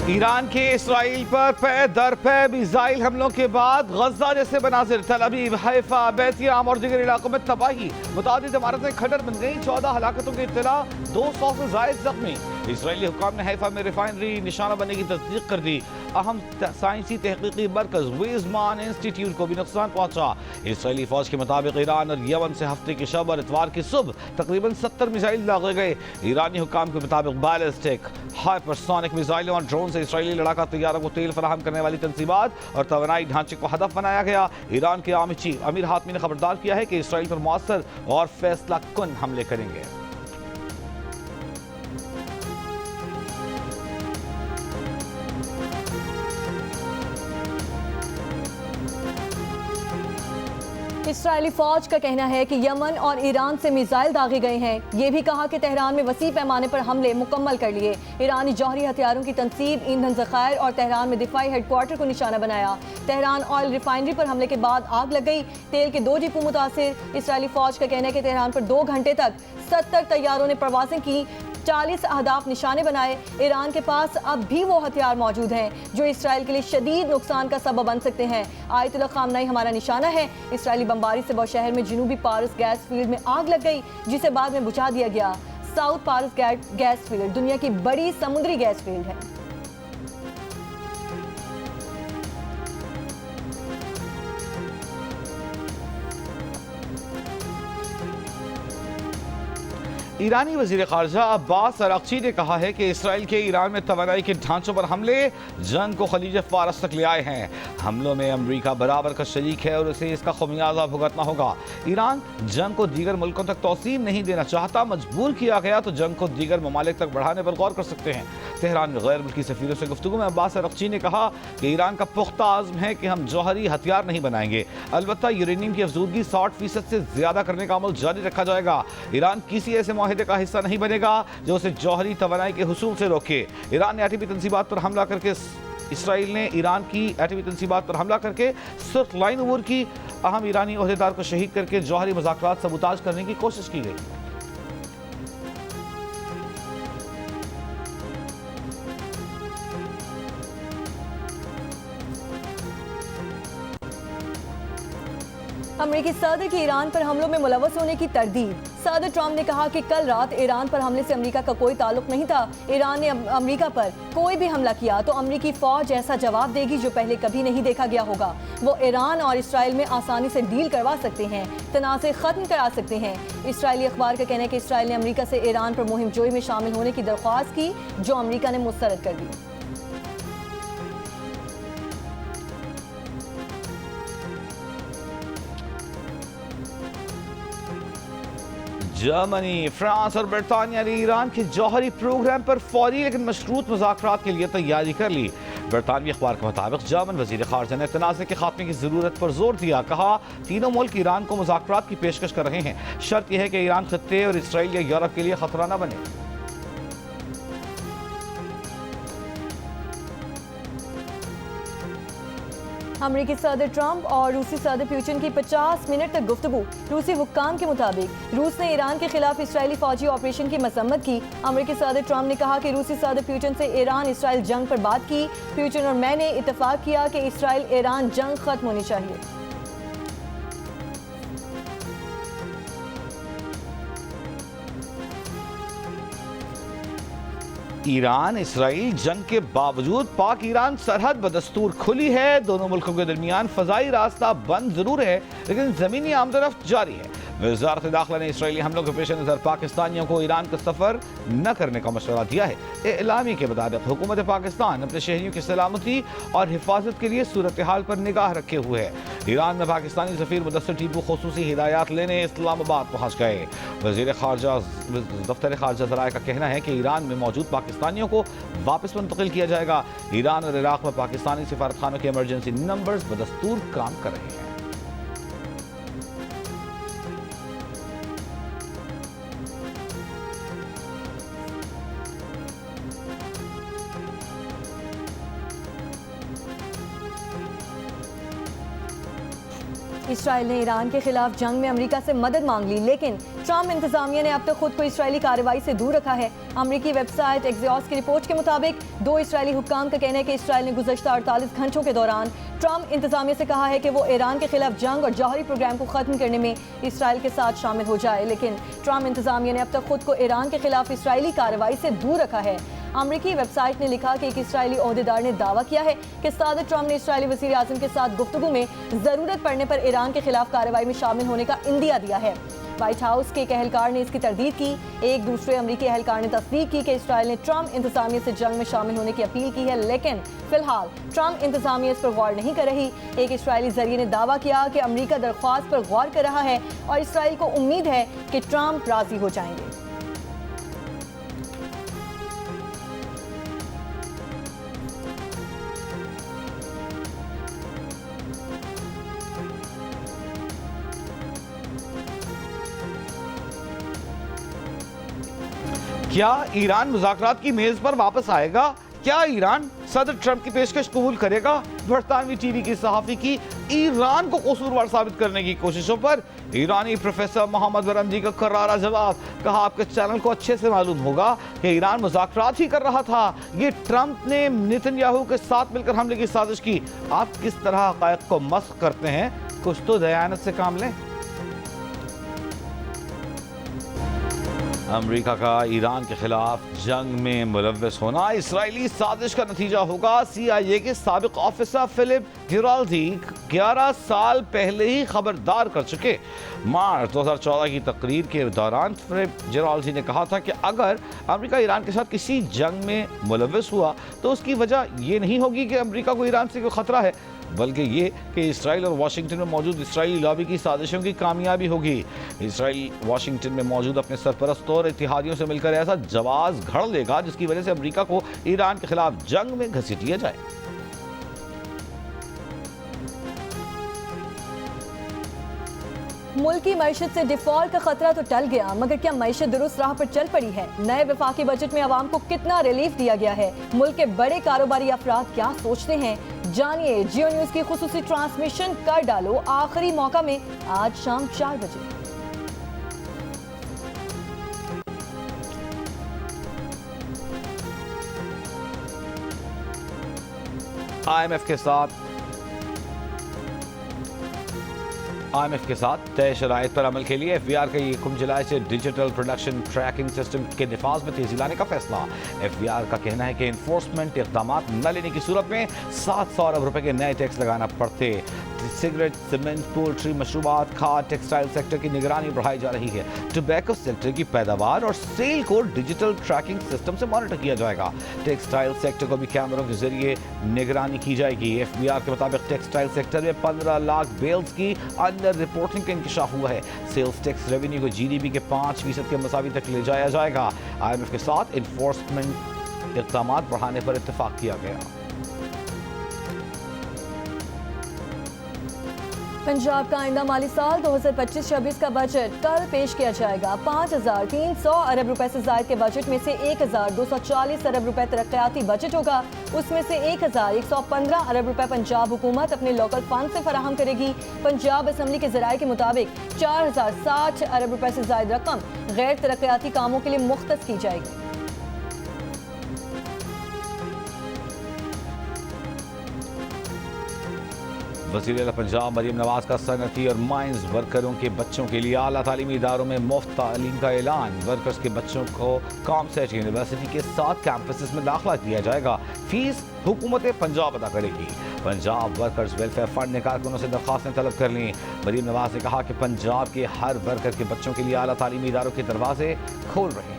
Iran के Israel पर पे दर पे मिसाइल हमलों के बाद गजा जैसे मनाजिर, तल अवीव, हैफा, बैतियाम और दीगर इलाकों में तबाही। मुतादिद इमारतें खंडर बन गई, 14 हलाकतों की इत्तला, 200 से जायद जख्मी। इसराइली हुक्काम ने हैफा में रिफाइनरी निशाना बनने की तस्दीक कर दी। अहम साइंसी तहकीकी मरकज वीजमान इंस्टीट्यूट को भी नुकसान पहुंचा। इसराइली फौज के मुताबिक ईरान और यमन से हफ्ते की शब और इतवार की सुबह तकरीबन 70 मिसाइल दागे गए। ईरानी हुक्काम के मुताबिक बैलिस्टिक, हाइपरसोनिक मिसाइलों और ड्रोन से इसराइली लड़ाका तैयारों को तेल फराहम करने वाली तंजीबात और तवानाई ढांचे को हदफ बनाया गया। ईरान के आर्मी चीफ अमीर हातमी ने खबरदार किया है कि इसराइल पर मौसर और फैसला कुन हमले करेंगे। इसराइली फौज का कहना है कि यमन और ईरान से मिसाइल दागे गए हैं। ये भी कहा कि तेहरान में वसी पैमाने पर हमले मुकम्मल कर लिए। ईरानी जौहरी हथियारों की तनसीब, ईंधन ज़खायर और तेहरान में दिफाई हेडक्वार्टर को निशाना बनाया। तेहरान ऑयल रिफाइनरी पर हमले के बाद आग लग गई, तेल के 2 डिपो मुतासिर। इसराइली फौज का कहना है कि तेहरान पर 2 घंटे तक 70 तैयारों ने परवाजें की, 40 अहदाफ निशाने बनाए। ईरान के पास अब भी वो हथियार मौजूद हैं जो इसराइल के लिए शदीद नुकसान का सबब बन सकते हैं। आयतुल्लाह खामनाई हमारा निशाना है। इसराइली बमबारी से शहर में जनूबी पारस गैस फील्ड में आग लग गई, जिसे बाद में बुझा दिया गया। साउथ पारस गैस फील्ड दुनिया की बड़ी समुद्री गैस फील्ड है। ईरानी वजीर खारजा अब्बास अरागची ने कहा है कि इसराइल के ईरान में तवानाई के ढांचों पर हमले जंग को खलीज फारस तक ले आए हैं। हमलों में अमरीका बराबर का शरीक है और उसे इसका खमियाजा भुगतना होगा। ईरान जंग को दीगर मुल्कों तक तोसीम नहीं देना चाहता। मजबूर किया गया तो जंग को दीगर ममालिक तक बढ़ाने पर गौर कर सकते हैं। तेहरान में गैर मुल्की सफीरों से गुफ्तगू में अब्बास अरागची ने कहा कि ईरान का पुख्ता आज़म है कि हम जौहरी हथियार नहीं बनाएंगे, अलबत्ता यूरेनियम की अफजूदगी 60% से ज्यादा करने का अमल जारी रखा जाएगा। ईरान किसी ऐसे माहिदे का हिस्सा नहीं बनेगा जो उसे जौहरी तवानाई के हुसूल से रोके। ईरान ने एटमी तंसीबात पर हमला करके इसराइल ने ईरान की एटमी तंसीबात पर हमला करके सुर्ख लाइन अबूर की। अहम ईरानी ओहदेदार को शहीद करके जौहरी मुज़ाकरात सबूताज करने की कोशिश की गई। अमेरिकी सदर की ईरान पर हमलों में मुलव्वस होने की तरदीद। सदर ट्रंप ने कहा कि कल रात ईरान पर हमले से अमेरिका का कोई ताल्लुक नहीं था। ईरान ने अमेरिका पर कोई भी हमला किया तो अमेरिकी फौज ऐसा जवाब देगी जो पहले कभी नहीं देखा गया होगा। वो ईरान और इसराइल में आसानी से डील करवा सकते हैं, तनाज़े खत्म करा सकते हैं। इसराइली अखबार का कहना है कि इसराइल ने अमेरिका से ईरान पर मुहिम जोई में शामिल होने की दरख्वास्त की, जो अमेरिका ने मुस्तरद कर दी। जर्मनी, फ्रांस और बरतानिया ने ईरान के जौहरी प्रोग्राम पर फौरी लेकिन मशरूत मुज़ाकरात के लिए तैयारी कर ली। बरतानवी अखबार के मुताबिक जर्मन वजीर खारजा ने तनाज़े के खात्मे की ज़रूरत पर जोर दिया। कहा तीनों मुल्क ईरान को मुज़ाकरात की पेशकश कर रहे हैं, शर्त यह है कि ईरान खत्ते और इसराइल या यूरोप के लिए खतरा न बने। अमेरिकी सदर ट्रंप और रूसी सदर पुतिन की 50 मिनट तक गुफ्तगू। रूसी हुक्काम के मुताबिक रूस ने ईरान के खिलाफ इसराइली फौजी ऑपरेशन की मसम्मत की। अमेरिकी सदर ट्रंप ने कहा कि रूसी सदर पुतिन से ईरान इसराइल जंग पर बात की। पुतिन और मैंने इत्तेफाक किया कि इसराइल ईरान जंग खत्म होनी चाहिए। ईरान इसराइल जंग के बावजूद पाक ईरान सरहद बदस्तूर खुली है। दोनों मुल्कों के दरमियान फजाई रास्ता बंद जरूर है, लेकिन जमीनी आमदरफ्त जारी है। वज़ारत दाखिला ने इसराइली हमलों के पेश नज़र पाकिस्तानियों को ईरान का सफ़र न करने का मशवरा दिया है। एलामी के मुताबिक हुकूमत पाकिस्तान अपने शहरियों की सलामती और हिफाजत के लिए सूरत हाल पर निगाह रखे हुए है। ईरान में पाकिस्तानी सफ़ीर मुदस्सिर टीपू खुसूसी हिदायत लेने इस्लामाबाद पहुँच गए। वज़ीर खारजा दफ्तर खारजा ज़राए का कहना है कि ईरान में मौजूद पाकिस्तानियों को वापस मुंतकिल किया जाएगा। ईरान और इराक में पाकिस्तानी सिफारतखानों के इमरजेंसी नंबर्स बदस्तूर काम कर रहे हैं। इसराइल ने ईरान के खिलाफ जंग में अमेरिका से मदद मांग ली, लेकिन ट्रम्प इंतजामिया ने अब तक खुद को इसराइली कार्रवाई से दूर रखा है। अमेरिकी वेबसाइट एक्सियोस की रिपोर्ट के मुताबिक 2 इसराइली हुक्काम का कहना है कि इसराइल ने गुज़श्ता 48 घंटों के दौरान ट्रम्प इंतजामिया से कहा है कि वो ईरान के खिलाफ जंग और जौहरी प्रोग्राम को खत्म करने में इसराइल के साथ शामिल हो जाए, लेकिन ट्रम्प इंतजामिया ने अब तक खुद को ईरान के खिलाफ इसराइली कार्रवाई से दूर रखा है। अमेरिकी वेबसाइट ने लिखा कि एक इसराइली ओहदेदार ने दावा किया है कि सदर ट्रम्प ने इसराइली वज़ीर आज़म के साथ गुफ्तगू में ज़रूरत पड़ने पर ईरान के खिलाफ कार्रवाई में शामिल होने का इंदिया दिया है। व्हाइट हाउस के एक अहलकार ने इसकी तरदीद की। एक दूसरे अमेरिकी अहलकार ने तस्दीक की कि इसराइल ने ट्रम्प इंतजामिया से जंग में शामिल होने की अपील की है, लेकिन फिलहाल ट्रम्प इंतजामिया इस पर गौर नहीं कर रही। एक इसराइली जरिए ने दावा किया कि अमेरिका दरख्वास्त पर गौर कर रहा है और इसराइल को उम्मीद है कि ट्रम्प राजी हो जाएंगे। क्या ईरान मुज़ाकरात की मेज पर वापस आएगा? क्या ईरान सदर ट्रंप की पेशकश कबूल करेगा? बरतानवी टीवी की सहाफ़ी की ईरान को कसूरवार साबित करने की कोशिशों पर ईरानी प्रोफेसर मोहम्मद बरमजी का करारा जवाब। कहा, आपके चैनल को अच्छे से मालूम होगा कि ईरान मुज़ाकरात ही कर रहा था। ये ट्रंप ने नेतन्याहू के साथ मिलकर हमले की साजिश की। आप किस तरह हक़ाइक़ को मस्ख़ करते हैं? कुछ तो दयानत से काम लें। अमेरिका का ईरान के खिलाफ जंग में मुलव्वस होना इसराइली साजिश का नतीजा होगा। CIA के साबिक ऑफिसर फिलिप गिराल्दी 11 साल पहले ही खबरदार कर चुके। मार्च 2014 की तकरीर के दौरान फिलिप गिराल्दी ने कहा था कि अगर अमेरिका ईरान के साथ किसी जंग में मुलव्वस हुआ तो उसकी वजह ये नहीं होगी कि अमेरिका को ईरान से कोई खतरा है, बल्कि ये कि इसराइल और वाशिंगटन में मौजूद इसराइली लॉबी की साजिशों की कामयाबी होगी। इसराइल वाशिंगटन में मौजूद अपने सरपरस्तों और इत्तेहादियों से मिलकर ऐसा जवाब घड़ लेगा जिसकी वजह से अमेरिका को ईरान के खिलाफ जंग में घसीट लिया जाए। मुल्क की मईशत से डिफॉल्ट का खतरा तो टल गया, मगर क्या मईशत दुरुस्त राह पर चल पड़ी है? नए वफाकी बजट में आवाम को कितना रिलीफ दिया गया है? मुल्क के बड़े कारोबारी अफराद क्या सोचते हैं? जानिए जियो न्यूज की खुसूसी ट्रांसमिशन कर डालो आखिरी मौका में आज शाम 4 बजे। IMF के साथ तय शराइत पर अमल के लिए FBR का 1 जुलाई से डिजिटल प्रोडक्शन ट्रैकिंग सिस्टम के निफाज में तेजी लाने का फैसला। FBR का कहना है कि इन्फोर्समेंट इक़दाम न लेने की सूरत में 700 अरब रुपए के नए टैक्स लगाना पड़ते। सिगरेट, सीमेंट, पोल्ट्री, मशरूबात, खाद, टेक्सटाइल सेक्टर की निगरानी बढ़ाई जा रही है। टोबैको सेक्टर की पैदावार और सेल को डिजिटल ट्रैकिंग सिस्टम से मॉनिटर किया जाएगा। टेक्सटाइल सेक्टर को भी कैमरों के जरिए निगरानी की जाएगी। FBR के मुताबिक टेक्सटाइल सेक्टर में 15 लाख बेल्स की अंडर रिपोर्टिंग का इंकशाफ हुआ है। सेल्स टैक्स रेवेन्यू को GDP के 5% के मसावी तक ले जाया जाएगा। IMF के साथ इन्फोर्समेंट इक़दाम बढ़ाने पर इत्तेफाक किया गया। पंजाब का आइंदा माली साल 2025-26 का बजट कल पेश किया जाएगा। 5,300 अरब रुपए से ज़ायद के बजट में से 1,240 अरब रुपए तरक्याती बजट होगा। उसमें से 1,115 अरब रुपए पंजाब हुकूमत अपने लोकल फंड से फराहम करेगी। पंजाब असम्बली के ज़राए के मुताबिक 4,060 अरब रुपए से ज़ायद रकम गैर तरक्याती कामों के लिए मुख्तस की जाएगी। वज़ीर आला पंजाब मरीम नवाज का सनती और माइंस वर्करों के बच्चों के लिए आला तालीमी इदारों में मुफ्त तालीम का ऐलान। वर्कर्स के बच्चों को कॉमसेट यूनिवर्सिटी के 7 कैंपसेस में दाखिला दिया जाएगा। फीस हुकूमत पंजाब अदा करेगी। पंजाब वर्कर्स वेलफेयर फंड ने कारकुनों से दरख्वास्तें तलब कर ली। मरीम नवाज ने कहा कि पंजाब के हर वर्कर के बच्चों के लिए आला तालीमी इदारों के दरवाजे खोल रहे हैं।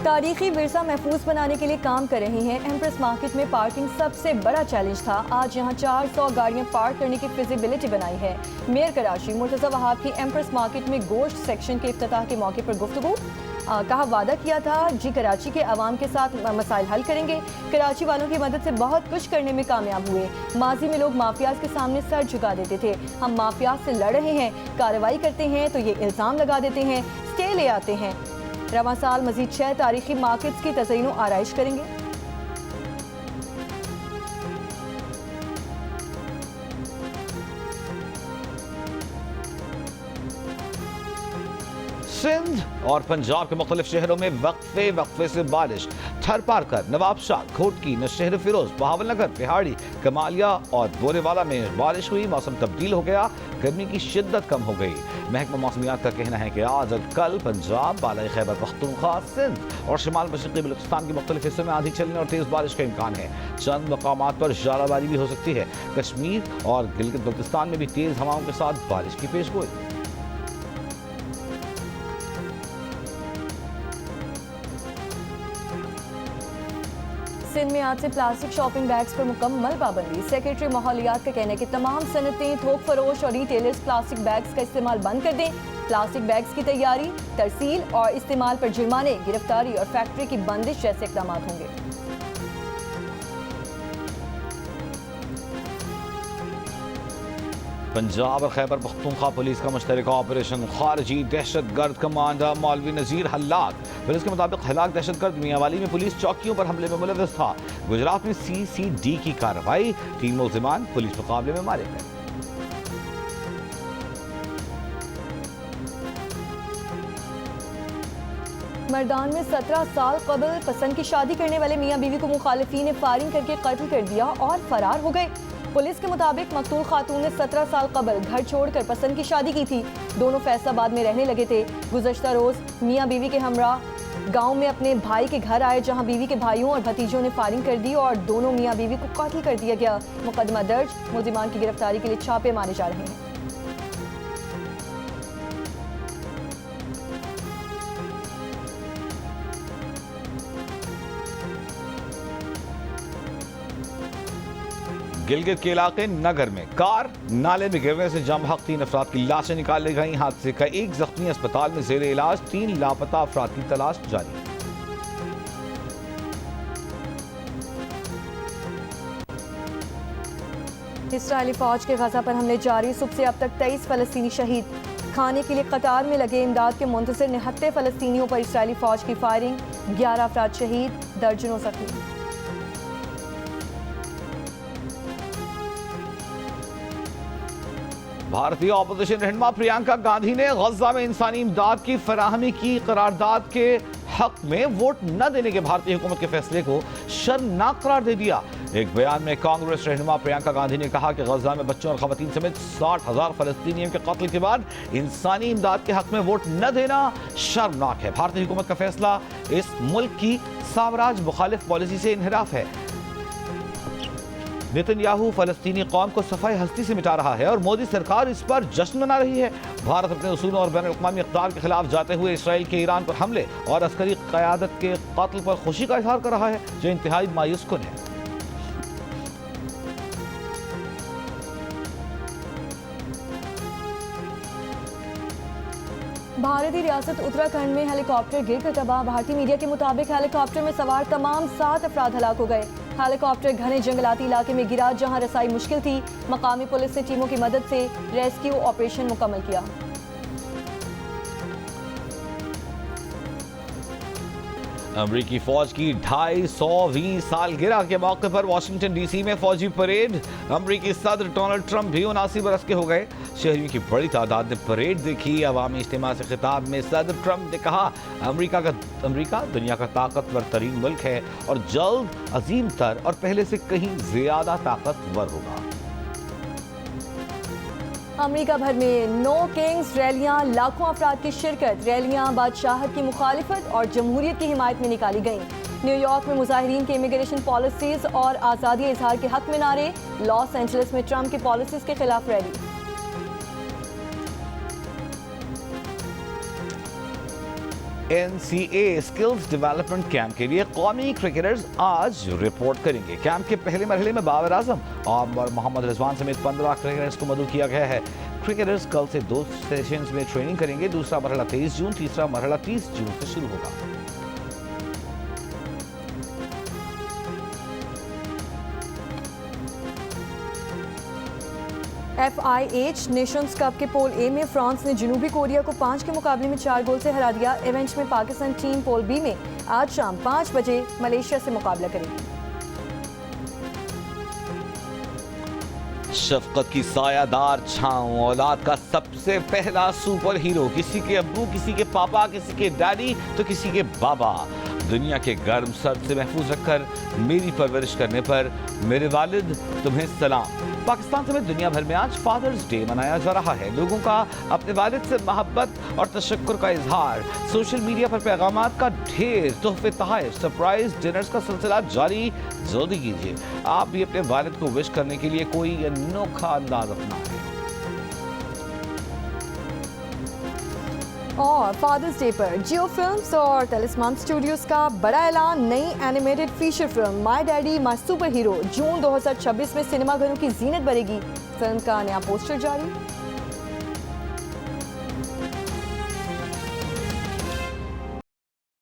तारीखी विरसा महफूज बनाने के लिए काम कर रही हैं। एम्प्रेस मार्केट में पार्किंग सबसे बड़ा चैलेंज था। आज यहां 400 गाड़ियां पार्क करने की फिजिबिलिटी बनाई है। मेयर कराची मुर्तज़ा वहाब की एम्प्रेस मार्केट में गोश्त सेक्शन के इफ्तिताह के मौके पर गुफ्तगू। कहा, वादा किया था जी कराची के आवाम के साथ मसाइल हल करेंगे। कराची वालों की मदद से बहुत कुछ करने में कामयाब हुए। माजी में लोग माफियाज के सामने सर झुका देते थे। हम माफियाज से लड़ रहे हैं, कार्रवाई करते हैं तो ये इल्ज़ाम लगा देते हैं, स्टे ले आते हैं। रवां साल मजीद 6 तारीखी मार्केट्स की तज़यीन आराइश करेंगे। सिंध और पंजाब के मुख्तलिफ शहरों में वक्फे वक्फे से बारिश। थर पार कर नवाबशाह, घोटकी, नौशहर फिरोज, बहावलनगर, तिहाड़ी, कमालिया और बोरेवाला में बारिश हुई। मौसम तब्दील हो गया, गर्मी की शिद्दत कम हो गई। महकमा मौसमियात का कहना है कि आज और कल पंजाब, बालाई खैबर पख्तूनख्वा, सिंध और शिमाल मशरक़ी बलूचिस्तान के मुख्तलिफ हिस्सों में आंधी चलने और तेज़ बारिश का इम्कान है। चंद मकामात पर ज़ालाबारी भी हो सकती है। कश्मीर और गिलगित बल्तिस्तान में भी तेज़ हवाओं के साथ बारिश की पेशगोई। सिंध में आज से प्लास्टिक शॉपिंग बैग्स पर मुकम्मल पाबंदी। सेक्रेटरी माहौलियात का कहना है कि तमाम सनतें, थोक फरोश और रिटेलर्स प्लास्टिक बैग्स का इस्तेमाल बंद कर दें। प्लास्टिक बैग्स की तैयारी, तरसील और इस्तेमाल पर जुर्माने, गिरफ्तारी और फैक्ट्री की बंदिश जैसे इकदाम होंगे। पंजाब और खैबर पख्तूनख्वा पुलिस का मुश्तरका ऑपरेशन। खारजी दहशतगर्द कमांडर मौलवी नज़ीर हलाक। पुलिस के मुताबिक हलाक दहशतगर्द मियांवाली में पुलिस चौकियों पर हमले में मुलव्वस था। गुजरात में CCD की कार्रवाई, 3 मुल्जिमान पुलिस मुकाबले में मारे गए। मर्दान में 17 साल कबल पसंद की शादी करने वाले मियां बीवी को मुखालिफिन ने फायरिंग करके कत्ल कर दिया और फरार हो गए। पुलिस के मुताबिक मकतूल खातून ने 17 साल कबल घर छोड़कर पसंद की शादी की थी। दोनों फैसलाबाद में रहने लगे थे। गुज़श्ता रोज मियां बीवी के हमराह गांव में अपने भाई के घर आए, जहां बीवी के भाइयों और भतीजों ने फायरिंग कर दी और दोनों मियां बीवी को कत्ल कर दिया गया। मुकदमा दर्ज, मुल्जिमान की गिरफ्तारी के लिए छापे मारे जा रहे हैं। गिलगित के इलाके नगर में कार नाले में गिरने से जम हक 3 अफराद की लाशें निकाली गई। हादसे का एक जख्मी अस्पताल में जेर इलाज, 3 लापता अफराद की तलाश जारी। इस्राइली फौज के गजा पर हमले जारी। सुबह से अब तक 23 फलस्तीनी शहीद। खाने के लिए कतार में लगे इमदाद के मुंतज़िर निहत्ते फलस्तीनियों पर इस्राइली फौज की फायरिंग, 11 अफराद शहीद, दर्जनों जख्मी। भारतीय अपोजिशन रहनुमा प्रियंका गांधी ने गजा में इंसानी इमदाद की फराहमी की करारदाद के हक में वोट न देने के भारतीय हुकूमत के फैसले को शर्मनाक करार दे दिया। एक बयान में कांग्रेस रहनुमा प्रियंका गांधी ने कहा कि गजा में बच्चों और खवातीन समेत 60,000 फलस्तीनियों के कत्ल के बाद इंसानी इमदाद के हक में वोट न देना शर्मनाक है। भारतीय हुकूमत का फैसला इस मुल्क की साम्राज्य मुखालिफ पॉलिसी से इनहिराफ है। नेतन्याहू फलस्तीनी कौम को सफाई हस्ती से मिटा रहा है और मोदी सरकार इस पर जश्न मना रही है। भारत अपने उसूलों और बैन अल-अक़वामी इक़दार के खिलाफ जाते हुए इसराइल के ईरान पर हमले और अस्करी क़यादत के कत्ल पर खुशी का इजहार कर रहा है, जो इंतहाई मायूस कुन है। भारतीय रियासत उत्तराखंड में हेलीकॉप्टर गिरकर तबाह। भारतीय मीडिया के मुताबिक हेलीकॉप्टर में सवार तमाम 7 अफराद हलाक हो गए। हेलीकॉप्टर घने जंगलाती इलाके में गिरा, जहां रसाई मुश्किल थी। मकामी पुलिस ने टीमों की मदद से रेस्क्यू ऑपरेशन मुकम्मल किया। अमरीकी फौज की 250वीं सालगिरह के मौके पर वाशिंगटन DC में फौजी परेड। अमरीकी सदर डोनाल्ड ट्रंप भी 79 बरस के हो गए। शहरियों की बड़ी तादाद ने परेड देखी। अवामी इज्तिमा से खिताब में सदर ट्रंप ने कहा, अमरीका दुनिया का ताकतवर तरीन मुल्क है और जल्द अजीम तर और पहले से कहीं ज्यादा ताकतवर होगा। अमेरिका भर में नो किंग्स रैलियां, लाखों अफराद की शिरकत। रैलियां बादशाहत की मुखालिफत और जमहूरियत की हिमायत में निकाली गईं। न्यूयॉर्क में मुजाहिरीन के इमिग्रेशन पॉलिसीज और आज़ादी इजहार के हक में नारे। लॉस एंजलिस में ट्रंप की पॉलिसीज के खिलाफ rally. NCA skills development camp के लिए कौमी क्रिकेटर्स आज रिपोर्ट करेंगे। कैंप के पहले मरहले में बाबर आजम और मोहम्मद रिजवान समेत 15 क्रिकेटर्स को मदऊ किया गया है। क्रिकेटर्स कल से 2 सेशंस में ट्रेनिंग करेंगे। दूसरा मरहला 23 जून, तीसरा मरहला 30 जून से शुरू होगा। FIH नेशंस कप के पोल ए में फ्रांस ने जनूबी कोरिया को 5 के मुकाबले में 4 गोल से हरा दिया। इवेंट में पाकिस्तान टीम पोल बी में आज शाम 5 बजे मलेशिया से मुकाबला करेगी। शफकत की सायादार छांव, औलाद का सबसे पहला सुपर हीरो, किसी के अब्बू, किसी के पापा, किसी के डैडी तो किसी के बाबा। दुनिया के गर्म सर्द से महफूज रखकर मेरी परवरिश करने पर मेरे वालिद तुम्हें सलाम। पाकिस्तान समेत दुनिया भर में आज फादर्स डे मनाया जा रहा है। लोगों का अपने वालिद से मोहब्बत और तशक्कुर का इजहार, सोशल मीडिया पर पैगामात का ढेर, तोहफे तोहफे, सरप्राइज डिनर्स का सिलसिला जारी जल्दी कीजिए। आप भी अपने वालिद को विश करने के लिए कोई अनोखा अंदाज अपनाएं। और फादर्स डे पर जियो फिल्म्स और तलिस्मान स्टूडियोज का बड़ा ऐलान, नई animated feature film My Daddy My Super Hero June 2026 में सिनेमाघरों की जीनत भरेगी। फिल्म का नया पोस्टर जारी।